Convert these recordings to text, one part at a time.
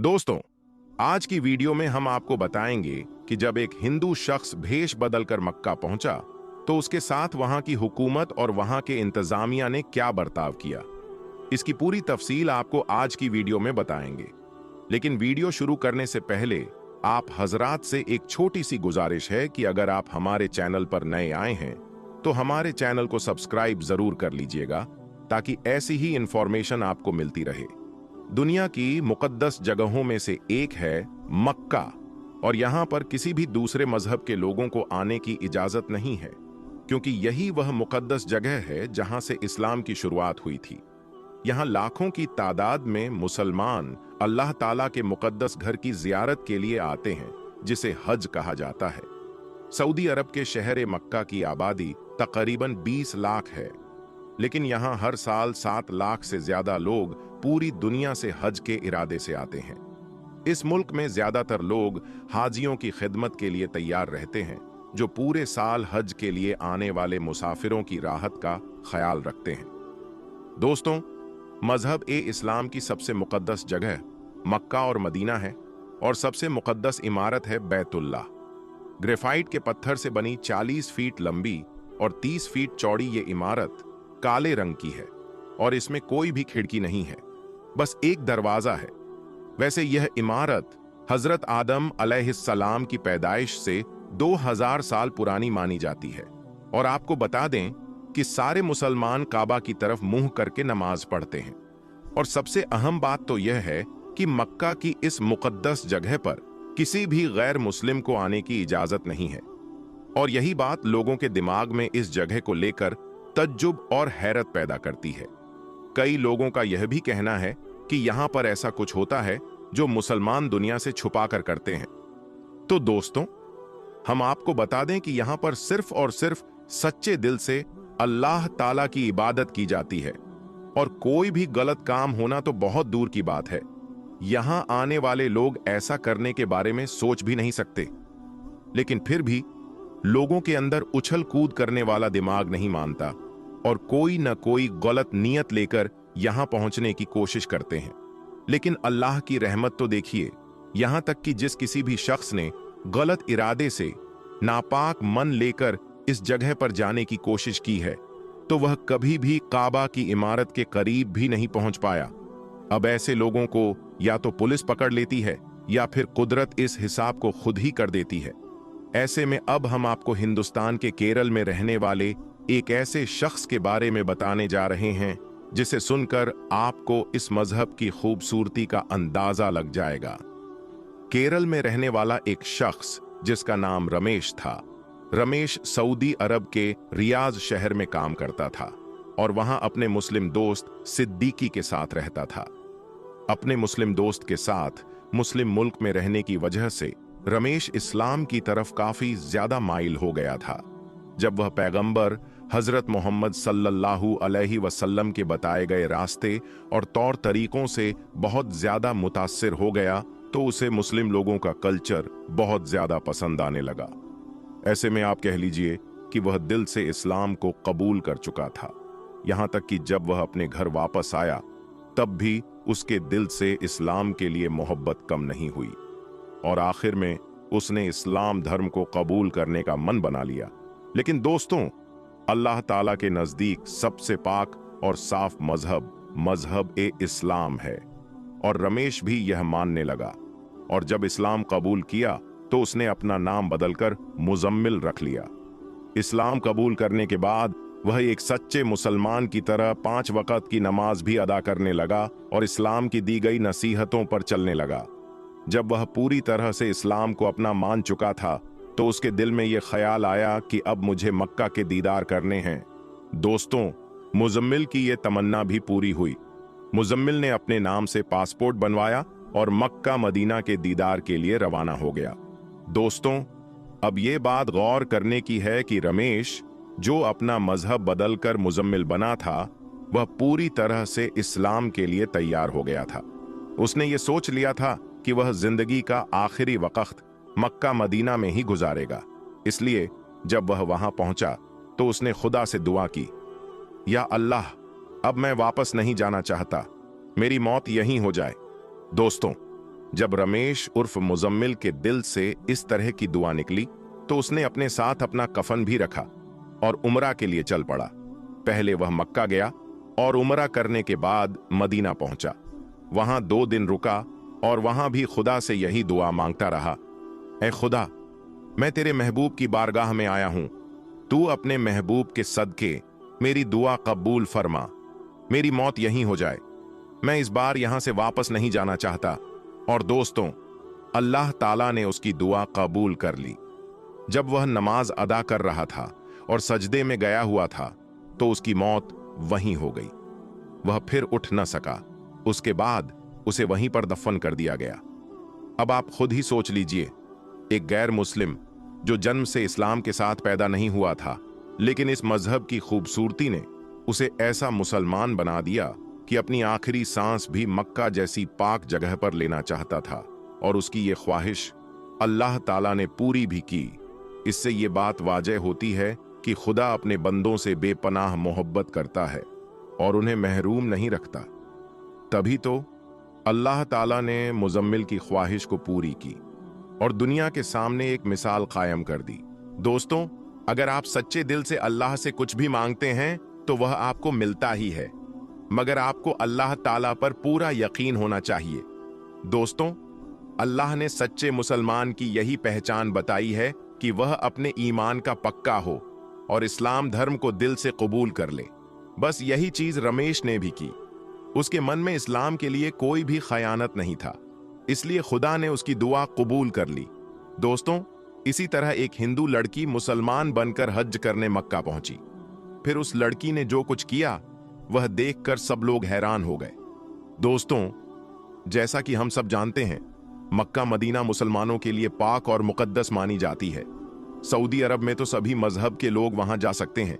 दोस्तों, आज की वीडियो में हम आपको बताएंगे कि जब एक हिंदू शख्स भेष बदलकर मक्का पहुंचा तो उसके साथ वहां की हुकूमत और वहां के इंतजामिया ने क्या बर्ताव किया। इसकी पूरी तफसील आपको आज की वीडियो में बताएंगे। लेकिन वीडियो शुरू करने से पहले आप हजरात से एक छोटी सी गुजारिश है कि अगर आप हमारे चैनल पर नए आए हैं तो हमारे चैनल को सब्सक्राइब जरूर कर लीजिएगा ताकि ऐसी ही इंफॉर्मेशन आपको मिलती रहे। दुनिया की मुकद्दस जगहों में से एक है मक्का और यहां पर किसी भी दूसरे मजहब के लोगों को आने की इजाजत नहीं है, क्योंकि यही वह मुकद्दस जगह है जहां से इस्लाम की शुरुआत हुई थी। यहां लाखों की तादाद में मुसलमान अल्लाह ताला के मुकद्दस घर की जियारत के लिए आते हैं, जिसे हज कहा जाता है। सऊदी अरब के शहर मक्का की आबादी तकरीबन 20 लाख है, लेकिन यहां हर साल 7 लाख से ज्यादा लोग पूरी दुनिया से हज के इरादे से आते हैं। इस मुल्क में ज्यादातर लोग हाजियों की खिदमत के लिए तैयार रहते हैं, जो पूरे साल हज के लिए आने वाले मुसाफिरों की राहत का ख्याल रखते हैं। दोस्तों, मजहब इस्लाम की सबसे मुकद्दस जगह मक्का और मदीना है और सबसे मुकद्दस इमारत है बैतुल्लाह। ग्रेफाइट के पत्थर से बनी 40 फीट लंबी और 30 फीट चौड़ी ये इमारत काले रंग की है और इसमें कोई भी खिड़की नहीं है, बस एक दरवाजा है। वैसे यह इमारत हजरत आदम अलैहिस्सलाम की पैदाइश से 2000 साल पुरानी मानी जाती है। और आपको बता दें कि सारे मुसलमान काबा की तरफ मुंह करके नमाज पढ़ते हैं। और सबसे अहम बात तो यह है कि मक्का की इस मुकद्दस जगह पर किसी भी गैर मुस्लिम को आने की इजाजत नहीं है। और यही बात लोगों के दिमाग में इस जगह को लेकर तज्जुब और हैरत पैदा करती है। कई लोगों का यह भी कहना है कि यहां पर ऐसा कुछ होता है जो मुसलमान दुनिया से छुपा कर करते हैं। तो दोस्तों, हम आपको बता दें कि यहां पर सिर्फ और सिर्फ सच्चे दिल से अल्लाह ताला की इबादत की जाती है और कोई भी गलत काम होना तो बहुत दूर की बात है। यहां आने वाले लोग ऐसा करने के बारे में सोच भी नहीं सकते, लेकिन फिर भी लोगों के अंदर उछल कूद करने वाला दिमाग नहीं मानता और कोई न कोई गलत नियत लेकर यहां पहुंचने की कोशिश करते हैं। लेकिन अल्लाह की रहमत तो देखिए, यहां तक कि जिस किसी भी शख्स ने गलत इरादे से नापाक मन लेकर इस जगह पर जाने की कोशिश की है तो वह कभी भी काबा की इमारत के करीब भी नहीं पहुंच पाया। अब ऐसे लोगों को या तो पुलिस पकड़ लेती है या फिर कुदरत इस हिसाब को खुद ही कर देती है। ऐसे में अब हम आपको हिंदुस्तान के केरल में रहने वाले एक ऐसे शख्स के बारे में बताने जा रहे हैं जिसे सुनकर आपको इस मजहब की खूबसूरती का अंदाजा लग जाएगा। केरल में रहने वाला एक शख्स जिसका नाम रमेश था। रमेश सऊदी अरब के रियाज शहर में काम करता था और वहां अपने मुस्लिम दोस्त सिद्दीकी के साथ रहता था। अपने मुस्लिम दोस्त के साथ मुस्लिम मुल्क में रहने की वजह से रमेश इस्लाम की तरफ काफी ज्यादा माइल हो गया था। जब वह पैगंबर हजरत मोहम्मद सल्लल्लाहु अलैहि वसल्लम के बताए गए रास्ते और तौर तरीकों से बहुत ज्यादा मुतासिर हो गया तो उसे मुस्लिम लोगों का कल्चर बहुत ज्यादा पसंद आने लगा। ऐसे में आप कह लीजिए कि वह दिल से इस्लाम को कबूल कर चुका था। यहां तक कि जब वह अपने घर वापस आया तब भी उसके दिल से इस्लाम के लिए मोहब्बत कम नहीं हुई और आखिर में उसने इस्लाम धर्म को कबूल करने का मन बना लिया। लेकिन दोस्तों, अल्लाह ताला के नजदीक सबसे पाक और साफ मजहब इस्लाम है और रमेश भी यह मानने लगा। और जब इस्लाम कबूल किया तो उसने अपना नाम बदलकर मुजम्मिल रख लिया। इस्लाम कबूल करने के बाद वह एक सच्चे मुसलमान की तरह 5 वक़्त की नमाज भी अदा करने लगा और इस्लाम की दी गई नसीहतों पर चलने लगा। जब वह पूरी तरह से इस्लाम को अपना मान चुका था तो उसके दिल में यह ख्याल आया कि अब मुझे मक्का के दीदार करने हैं। दोस्तों, मुजम्मिल की यह तमन्ना भी पूरी हुई। मुजम्मिल ने अपने नाम से पासपोर्ट बनवाया और मक्का मदीना के दीदार के लिए रवाना हो गया। दोस्तों, अब यह बात गौर करने की है कि रमेश, जो अपना मजहब बदलकर मुजम्मिल बना था, वह पूरी तरह से इस्लाम के लिए तैयार हो गया था। उसने ये सोच लिया था कि वह जिंदगी का आखिरी वक्त मक्का मदीना में ही गुजारेगा। इसलिए जब वह वहां पहुंचा तो उसने खुदा से दुआ की, या अल्लाह, अब मैं वापस नहीं जाना चाहता, मेरी मौत यहीं हो जाए। दोस्तों, जब रमेश उर्फ मुजम्मिल के दिल से इस तरह की दुआ निकली तो उसने अपने साथ अपना कफन भी रखा और उमरा के लिए चल पड़ा। पहले वह मक्का गया और उमरा करने के बाद मदीना पहुंचा। वहां 2 दिन रुका और वहां भी खुदा से यही दुआ मांगता रहा, ऐ खुदा, मैं तेरे महबूब की बारगाह में आया हूं, तू अपने महबूब के सदके मेरी दुआ कबूल फरमा, मेरी मौत यहीं हो जाए, मैं इस बार यहां से वापस नहीं जाना चाहता। और दोस्तों, अल्लाह ताला ने उसकी दुआ कबूल कर ली। जब वह नमाज अदा कर रहा था और सजदे में गया हुआ था तो उसकी मौत वहीं हो गई। वह फिर उठ न सका। उसके बाद उसे वहीं पर दफन कर दिया गया। अब आप खुद ही सोच लीजिए, एक गैर मुस्लिम जो जन्म से इस्लाम के साथ पैदा नहीं हुआ था, लेकिन इस मजहब की खूबसूरती ने उसे ऐसा मुसलमान बना दिया कि अपनी आखिरी सांस भी मक्का जैसी पाक जगह पर लेना चाहता था, और उसकी ये ख्वाहिश अल्लाह ताला ने पूरी भी की। इससे ये बात वाजह होती है कि खुदा अपने बंदों से बेपनाह मोहब्बत करता है और उन्हें महरूम नहीं रखता। तभी तो अल्लाह ताला ने मुजम्मिल की ख्वाहिश को पूरी की और दुनिया के सामने एक मिसाल कायम कर दी। दोस्तों, अगर आप सच्चे दिल से अल्लाह से कुछ भी मांगते हैं तो वह आपको मिलता ही है, मगर आपको अल्लाह ताला पर पूरा यकीन होना चाहिए। दोस्तों, अल्लाह ने सच्चे मुसलमान की यही पहचान बताई है कि वह अपने ईमान का पक्का हो और इस्लाम धर्म को दिल से कबूल कर ले। बस यही चीज रमेश ने भी की। उसके मन में इस्लाम के लिए कोई भी खयानत नहीं था, इसलिए खुदा ने उसकी दुआ कबूल कर ली। दोस्तों, इसी तरह एक हिंदू लड़की मुसलमान बनकर हज करने मक्का पहुंची। फिर उस लड़की ने जो कुछ किया वह देखकर सब लोग हैरान हो गए। दोस्तों, जैसा कि हम सब जानते हैं, मक्का मदीना मुसलमानों के लिए पाक और मुकद्दस मानी जाती है। सऊदी अरब में तो सभी मजहब के लोग वहां जा सकते हैं,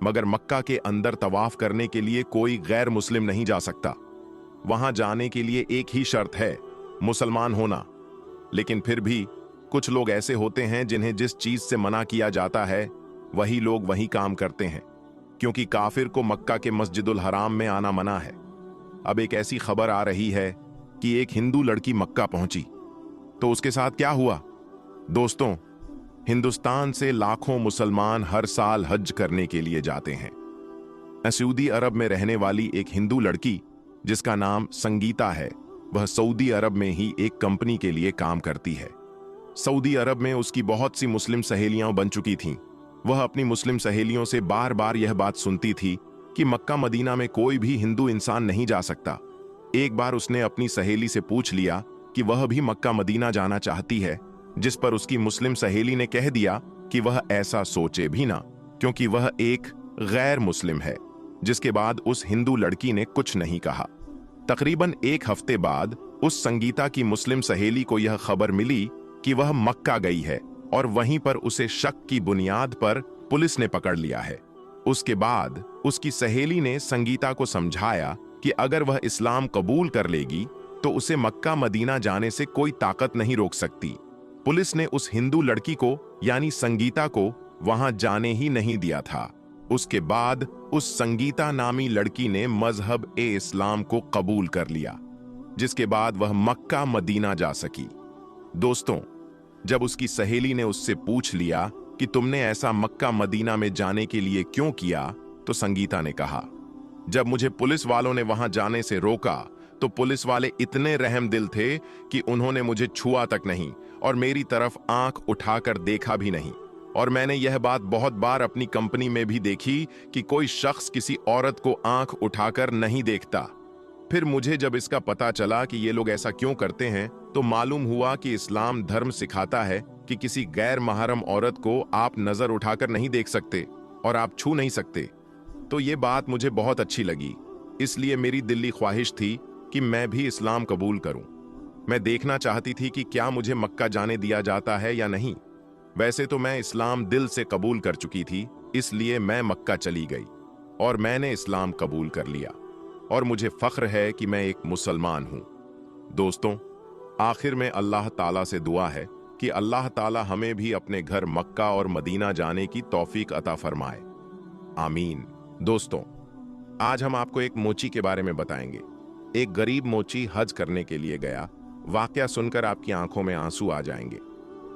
मगर मक्का के अंदर तवाफ करने के लिए कोई गैर मुस्लिम नहीं जा सकता। वहां जाने के लिए एक ही शर्त है, मुसलमान होना। लेकिन फिर भी कुछ लोग ऐसे होते हैं जिन्हें जिस चीज से मना किया जाता है वही लोग वही काम करते हैं, क्योंकि काफिर को मक्का के मस्जिदुल हराम में आना मना है। अब एक ऐसी खबर आ रही है कि एक हिंदू लड़की मक्का पहुंची, तो उसके साथ क्या हुआ? दोस्तों, हिंदुस्तान से लाखों मुसलमान हर साल हज करने के लिए जाते हैं। सऊदी अरब में रहने वाली एक हिंदू लड़की जिसका नाम संगीता है, वह सऊदी अरब में ही एक कंपनी के लिए काम करती है। सऊदी अरब में उसकी बहुत सी मुस्लिम सहेलियां बन चुकी थीं। वह अपनी मुस्लिम सहेलियों से बार बार यह बात सुनती थी कि मक्का मदीना में कोई भी हिंदू इंसान नहीं जा सकता। एक बार उसने अपनी सहेली से पूछ लिया कि वह भी मक्का मदीना जाना चाहती है, जिस पर उसकी मुस्लिम सहेली ने कह दिया कि वह ऐसा सोचे भी ना, क्योंकि वह एक गैर मुस्लिम है। जिसके बाद उस हिंदू लड़की ने कुछ नहीं कहा। तकरीबन 1 हफ्ते बाद उस संगीता की मुस्लिम सहेली को यह खबर मिली कि वह मक्का गई है और वहीं पर उसे शक की बुनियाद पर पुलिस ने पकड़ लिया है। उसके बाद उसकी सहेली ने संगीता को समझाया कि अगर वह इस्लाम कबूल कर लेगी तो उसे मक्का मदीना जाने से कोई ताकत नहीं रोक सकती। पुलिस ने उस हिंदू लड़की को यानी संगीता को वहां जाने ही नहीं दिया था। उसके बाद उस संगीता नामी लड़की ने मजहब ए इस्लाम को कबूल कर लिया, जिसके बाद वह मक्का मदीना जा सकी। दोस्तों, जब उसकी सहेली ने उससे पूछ लिया कि तुमने ऐसा मक्का मदीना में जाने के लिए क्यों किया, तो संगीता ने कहा, जब मुझे पुलिस वालों ने वहां जाने से रोका तो पुलिस वाले इतने रहमदिल थे कि उन्होंने मुझे छुआ तक नहीं और मेरी तरफ आंख उठाकर देखा भी नहीं। और मैंने यह बात बहुत बार अपनी कंपनी में भी देखी कि कोई शख्स किसी औरत को आंख उठाकर नहीं देखता। फिर मुझे जब इसका पता चला कि ये लोग ऐसा क्यों करते हैं, तो मालूम हुआ कि इस्लाम धर्म सिखाता है कि किसी गैर महरम औरत को आप नजर उठाकर नहीं देख सकते और आप छू नहीं सकते। तो ये बात मुझे बहुत अच्छी लगी, इसलिए मेरी दिली ख्वाहिश थी कि मैं भी इस्लाम कबूल करूं। मैं देखना चाहती थी कि क्या मुझे मक्का जाने दिया जाता है या नहीं। वैसे तो मैं इस्लाम दिल से कबूल कर चुकी थी, इसलिए मैं मक्का चली गई और मैंने इस्लाम कबूल कर लिया और मुझे फख्र है कि मैं एक मुसलमान हूं। दोस्तों, आखिर में अल्लाह ताला से दुआ है कि अल्लाह ताला हमें भी अपने घर मक्का और मदीना जाने की तौफीक अता फरमाए। आमीन। दोस्तों, आज हम आपको एक मोची के बारे में बताएंगे। एक गरीब मोची हज करने के लिए गया वाकया सुनकर आपकी आंखों में आंसू आ जाएंगे।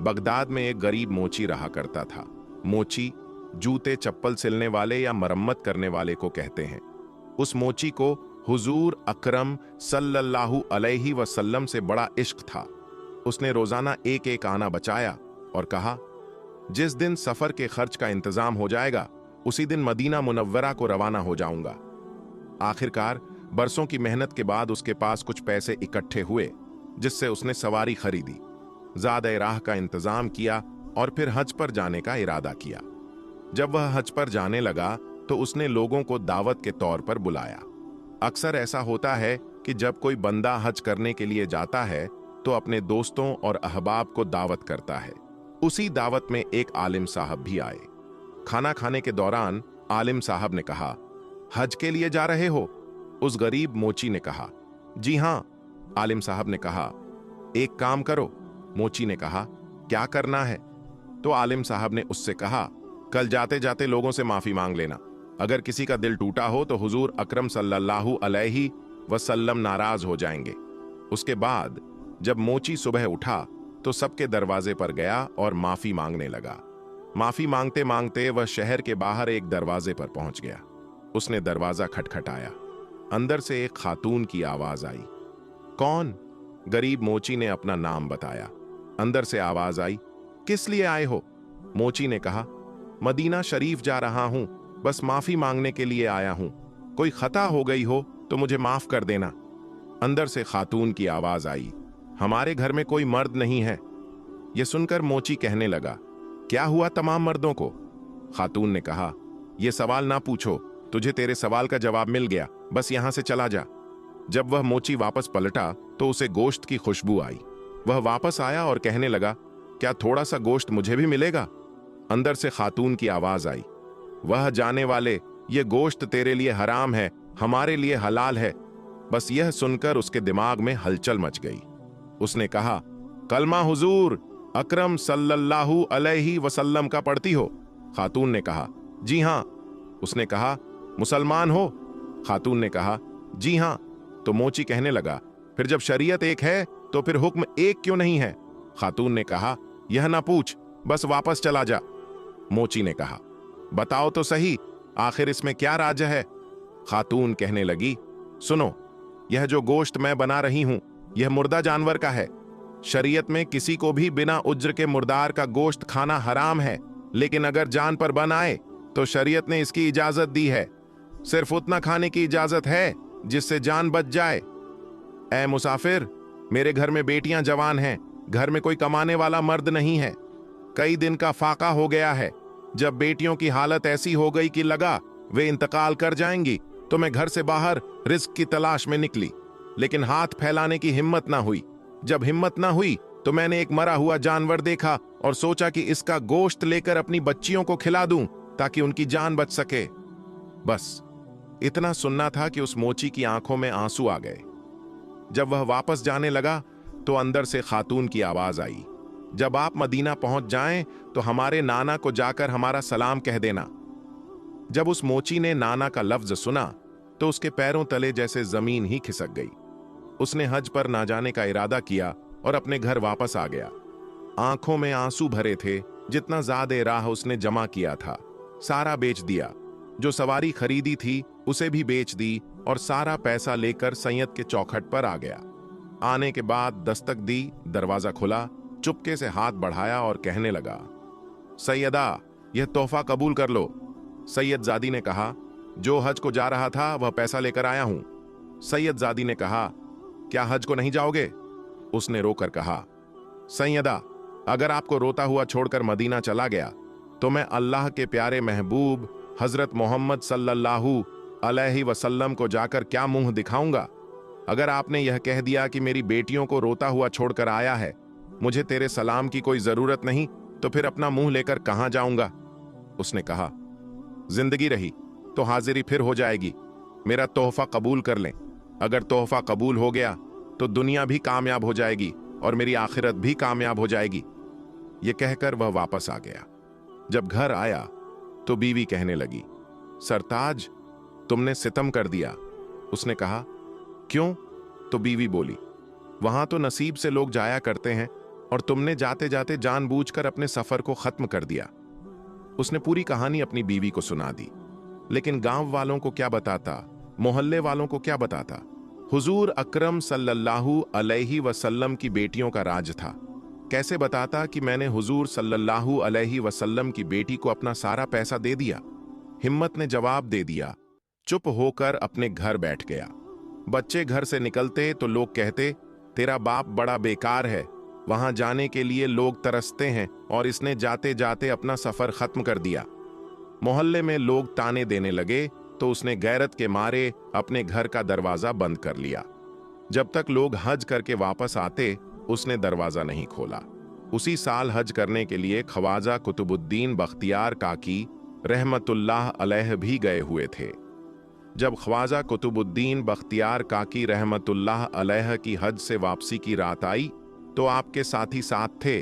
बगदाद में एक गरीब मोची रहा करता था। मोची जूते चप्पल सिलने वाले या मरम्मत करने वाले को कहते हैं। उस मोची को हुजूर अकरम सल्लल्लाहु अलैहि वसल्लम से बड़ा इश्क था। उसने रोजाना एक एक आना बचाया और कहा, जिस दिन सफर के खर्च का इंतजाम हो जाएगा उसी दिन मदीना मुनव्वरा को रवाना हो जाऊंगा। आखिरकार बरसों की मेहनत के बाद उसके पास कुछ पैसे इकट्ठे हुए, जिससे उसने सवारी खरीदी, ज़ादे राह का इंतजाम किया और फिर हज पर जाने का इरादा किया। जब वह हज पर जाने लगा तो उसने लोगों को दावत के तौर पर बुलाया। अक्सर ऐसा होता है कि जब कोई बंदा हज करने के लिए जाता है तो अपने दोस्तों और अहबाब को दावत करता है। उसी दावत में एक आलिम साहब भी आए। खाना खाने के दौरान आलिम साहब ने कहा, हज के लिए जा रहे हो? उस गरीब मोची ने कहा, जी हां। आलिम साहब ने कहा, एक काम करो। मोची ने कहा, क्या करना है? तो आलिम साहब ने उससे कहा, कल जाते जाते लोगों से माफी मांग लेना। अगर किसी का दिल टूटा हो तो हुजूर अकरम सल्लल्लाहु अलैहि वसल्लम नाराज हो जाएंगे। उसके बाद जब मोची सुबह उठा तो सबके दरवाजे पर गया और माफी मांगने लगा। माफी मांगते मांगते वह शहर के बाहर एक दरवाजे पर पहुंच गया। उसने दरवाजा खटखटाया। अंदर से एक खातून की आवाज आई। कौन? गरीब मोची ने अपना नाम बताया। अंदर से आवाज आई, किस लिए आए हो? मोची ने कहा, मदीना शरीफ जा रहा हूं, बस माफी मांगने के लिए आया हूं। कोई खता हो गई हो तो मुझे माफ कर देना। अंदर से खातून की आवाज आई, हमारे घर में कोई मर्द नहीं है। यह सुनकर मोची कहने लगा, क्या हुआ तमाम मर्दों को? खातून ने कहा, यह सवाल ना पूछो, तुझे तेरे सवाल का जवाब मिल गया, बस यहां से चला जा। जब वह मोची वापस पलटा तो उसे गोश्त की खुशबू आई। वह वापस आया और कहने लगा, क्या थोड़ा सा गोश्त मुझे भी मिलेगा? अंदर से खातून की आवाज आई, वह जाने वाले, ये गोश्त तेरे लिए हराम है, हमारे लिए हलाल है। बस यह सुनकर उसके दिमाग में हलचल मच गई। उसने कहा, कलमा हुजूर अकरम सल्लल्लाहु अलैहि वसल्लम का पढ़ती हो? खातून ने कहा, जी हां। उसने कहा, मुसलमान हो? खातून ने कहा, जी हां। तो मोची कहने लगा, फिर जब शरीयत एक है तो फिर हुक्म एक क्यों नहीं है? खातून ने कहा, यह ना पूछ, बस वापस चला जा। मोची ने कहा, बताओ तो सही, आखिर इसमें क्या राज है? खातून कहने लगी, सुनो, यह जो गोश्त मैं बना रही हूं यह मुर्दा जानवर का है। शरीयत में किसी को भी बिना उज्र के मुर्दार का गोश्त खाना हराम है, लेकिन अगर जान पर बन आए तो शरीयत ने इसकी इजाजत दी है। सिर्फ उतना खाने की इजाजत है जिससे जान बच जाए। ऐ मुसाफिर, मेरे घर में बेटियां जवान हैं, घर में कोई कमाने वाला मर्द नहीं है। कई दिन का फाका हो गया है। जब बेटियों की हालत ऐसी हो गई कि लगा वे इंतकाल कर जाएंगी तो मैं घर से बाहर रिस्क की तलाश में निकली, लेकिन हाथ फैलाने की हिम्मत ना हुई। जब हिम्मत ना हुई तो मैंने एक मरा हुआ जानवर देखा और सोचा कि इसका गोश्त लेकर अपनी बच्चियों को खिला दूं ताकि उनकी जान बच सके। बस इतना सुनना था कि उस मोची की आंखों में आंसू आ गए। जब वह वापस जाने लगा तो अंदर से खातून की आवाज आई, जब आप मदीना पहुंच जाएं तो हमारे नाना को जाकर हमारा सलाम कह देना। जब उस मोची ने नाना का लफ्ज सुना तो उसके पैरों तले जैसे जमीन ही खिसक गई। उसने हज पर ना जाने का इरादा किया और अपने घर वापस आ गया। आंखों में आंसू भरे थे। जितना ज़ादे राह उसने जमा किया था सारा बेच दिया। जो सवारी खरीदी थी उसे भी बेच दी और सारा पैसा लेकर सैयद के चौखट पर आ गया। आने के बाद दस्तक दी, दरवाजा खुला, चुपके से हाथ बढ़ाया और कहने लगा, सैयदा, यह तोहफा कबूल कर लो। सैयदजादी ने कहा, जो हज को जा रहा था वह पैसा लेकर आया हूं। सैयदजादी ने कहा, क्या हज को नहीं जाओगे? उसने रोकर कहा, सैयदा, अगर आपको रोता हुआ छोड़कर मदीना चला गया तो मैं अल्लाह के प्यारे महबूब हजरत मोहम्मद सल्लल्लाहु अलैहि वसल्लम को जाकर क्या मुंह दिखाऊंगा? अगर आपने यह कह दिया कि मेरी बेटियों को रोता हुआ छोड़कर आया है, मुझे तेरे सलाम की कोई जरूरत नहीं, तो फिर अपना मुंह लेकर कहां जाऊंगा? उसने कहा, जिंदगी रही तो हाजिरी फिर हो जाएगी। मेरा तोहफा कबूल कर लें। अगर तोहफा कबूल हो गया तो दुनिया भी कामयाब हो जाएगी और मेरी आखिरत भी कामयाब हो जाएगी। यह कहकर वह वापस आ गया। जब घर आया तो बीवी कहने लगी, सरताज, तुमने सितम कर दिया। उसने कहा, क्यों? तो बीवी बोली, वहां तो नसीब से लोग जाया करते हैं और तुमने जाते जाते जानबूझकर अपने सफर को खत्म कर दिया। उसने पूरी कहानी अपनी बीवी को सुना दी, लेकिन गांव वालों को क्या बताता, मोहल्ले वालों को क्या बताता। हुजूर अकरम सल्लल्लाहु अलैहि वसल्लम की बेटियों का राज था। कैसे बताता कि मैंने हुजूर सल्लल्लाहु अलैहि वसल्लम की बेटी को अपना सारा पैसा दे दिया। हिम्मत ने जवाब दे दिया, चुप होकर अपने घर बैठ गया। बच्चे घर से निकलते तो लोग कहते, तेरा बाप बड़ा बेकार है, वहां जाने के लिए लोग तरसते हैं और इसने जाते जाते अपना सफर खत्म कर दिया। मोहल्ले में लोग ताने देने लगे तो उसने गैरत के मारे अपने घर का दरवाजा बंद कर लिया। जब तक लोग हज करके वापस आते उसने दरवाजा नहीं खोला। उसी साल हज करने के लिए ख्वाजा कुतुबुद्दीन बख्तियार काकी रहमतुल्लाह अलैह भी गए हुए थे। जब ख्वाजा कुतुबुद्दीन बख्तियार काकी रहमतुल्लाह अलैह की हज से वापसी की रात आई तो आपके साथी साथ थे।